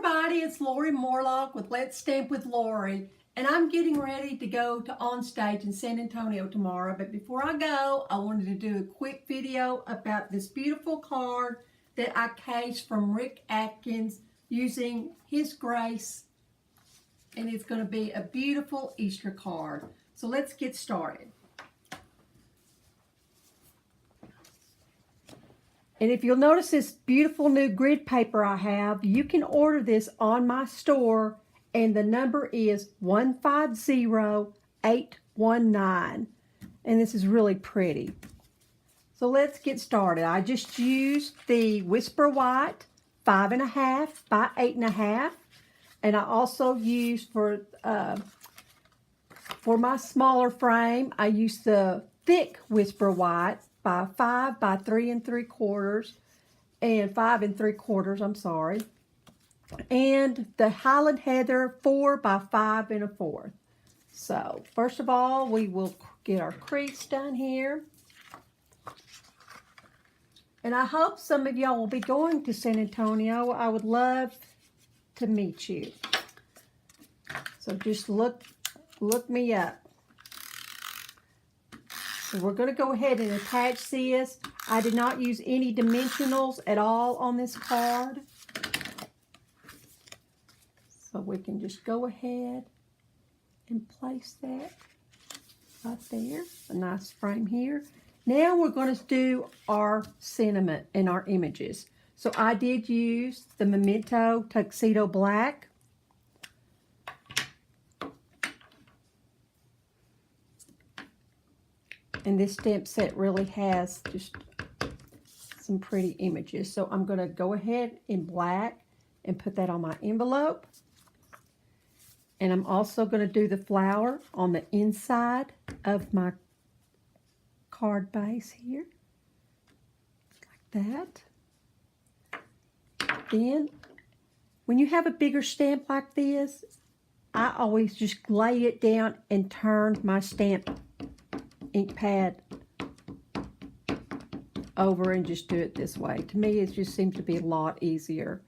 everybody, it's Lori Morlock with Let's Stamp with Lori, and I'm getting ready to go to On Stage in San Antonio tomorrow. But before I go, I wanted to do a quick video about this beautiful card that I cased from Rick Atkins using his grace, and it's going to be a beautiful Easter card. So let's get started. And if you'll notice this beautiful new grid paper I have, you can order this on my store, and the number is 150819. And this is really pretty. So let's get started. I just used the Whisper White 5.5 by 8.5, and I also used for my smaller frame, I used the thick Whisper White by 5 by 3 3/4 and 5 3/4, I'm sorry. And the Highland Heather 4 by 5 1/4. So first of all, we will get our crease done here. And I hope some of y'all will be going to San Antonio. I would love to meet you. So just look me up. So we're going to go ahead and attach this. I did not use any dimensionals at all on this card. So we can just go ahead and place that right there. A nice frame here. Now we're going to do our sentiment and our images. So I did use the Memento Tuxedo Black. And this stamp set really has just some pretty images. So I'm going to go ahead in black and put that on my envelope. And I'm also going to do the flower on the inside of my card base here. Like that. Then, when you have a bigger stamp like this, I always just lay it down and turn my stamp ink pad over and just do it this way. To me, it just seems to be a lot easier.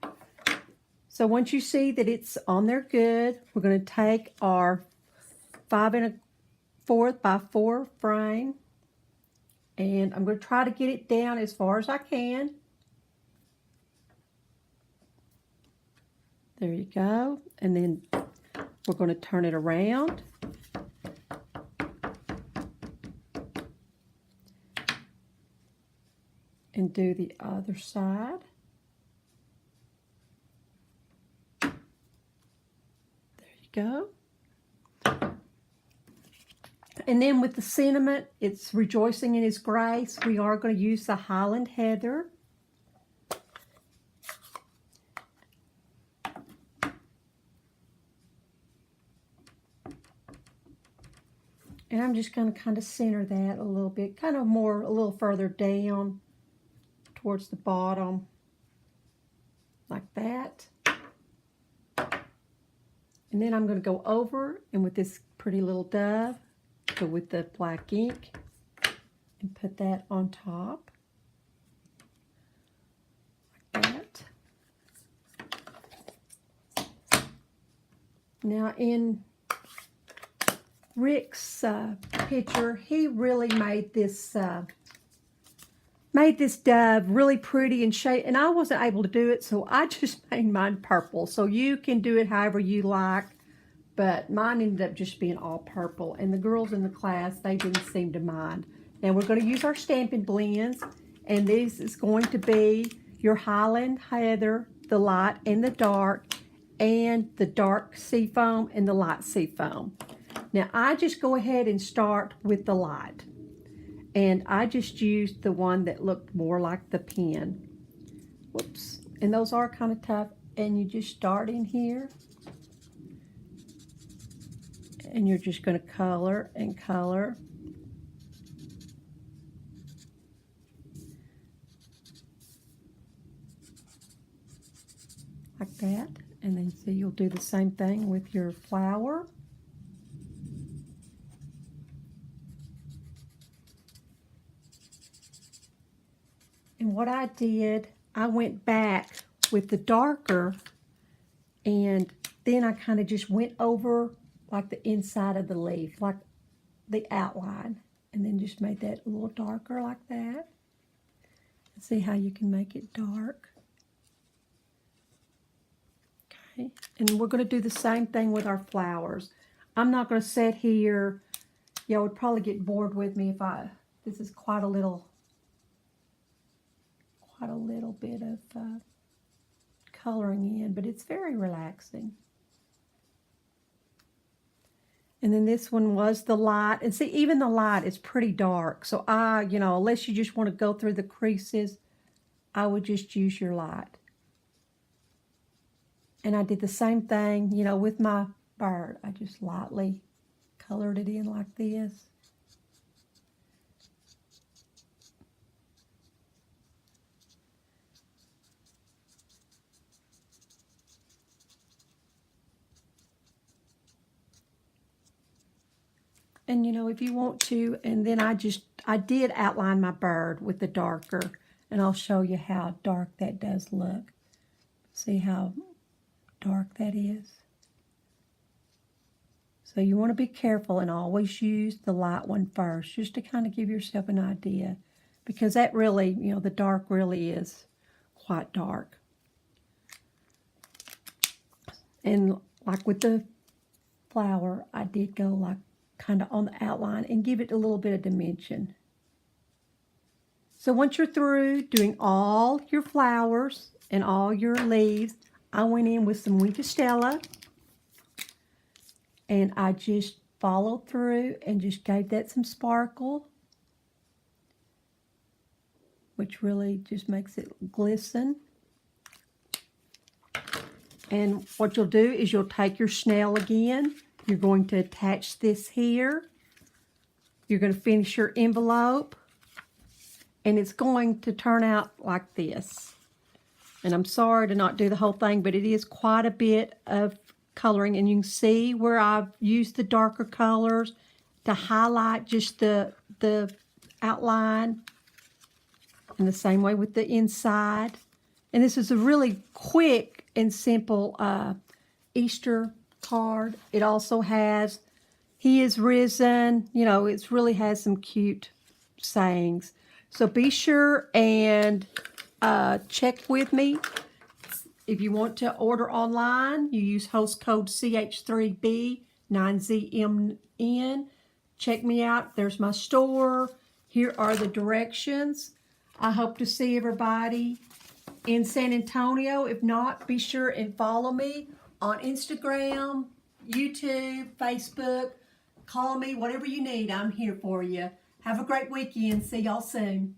So once you see that it's on there good, we're going to take our 5 1/4 by 4 frame, and I'm going to try to get it down as far as I can. There you go. And then we're going to turn it around. And do the other side. There you go. And then with the sentiment, it's rejoicing in His grace. We are going to use the Highland Heather. And I'm just going to kind of center that a little bit, kind of a little further down towards the bottom, like that. And then I'm going to go over and with this pretty little dove, go with the black ink and put that on top, like that. Now in Rick's picture, he really made this dove really pretty and shade, and I wasn't able to do it, so I just made mine purple. So you can do it however you like, but mine ended up just being all purple, and the girls in the class, they didn't seem to mind. Now we're going to use our Stampin' Blends, and this is going to be your Highland Heather, the light and the dark, and the dark seafoam and the light seafoam. Now I just go ahead and start with the light. And I just used the one that looked more like the pen. Whoops. And those are kind of tough. And you just start in here. And you're just going to color and color. Like that. And then so you'll do the same thing with your flower. And what I did, I went back with the darker And then I kind of just went over like the inside of the leaf, like the outline, and then just made that a little darker like that. See how you can make it dark. Okay, and we're going to do the same thing with our flowers. I'm not going to sit here. Y'all would probably get bored with me if this is quite a little bit of coloring in, but it's very relaxing. And then this one was the light. And see, even the light is pretty dark. So unless you just want to go through the creases, I would just use your light. And I did the same thing, with my bird. I just lightly colored it in like this. And if you want to, and then I did outline my bird with the darker, and I'll show you how dark that does look. See how dark that is? So you want to be careful and always use the light one first, just to kind of give yourself an idea, because that really, the dark really is quite dark. And like with the flower, I did go like kind of on the outline and give it a little bit of dimension. So once you're through doing all your flowers and all your leaves, I went in with some Wink of Stella, and I just followed through and just gave that some sparkle, which really just makes it glisten. And what you'll do is you'll take your snail again. You're going to attach this here. You're going to finish your envelope. And it's going to turn out like this. And I'm sorry to not do the whole thing, but it is quite a bit of coloring. And you can see where I've used the darker colors to highlight just the outline. And the same way with the inside. And this is a really quick and simple Easter card. It also has, He is risen. It really has some cute sayings. So be sure and check with me. If you want to order online, you use host code CH3B9ZMN. Check me out. There's my store. Here are the directions. I hope to see everybody in San Antonio. If not, be sure and follow me on Instagram, YouTube, Facebook. Call me, whatever you need. I'm here for you. Have a great weekend. See y'all soon.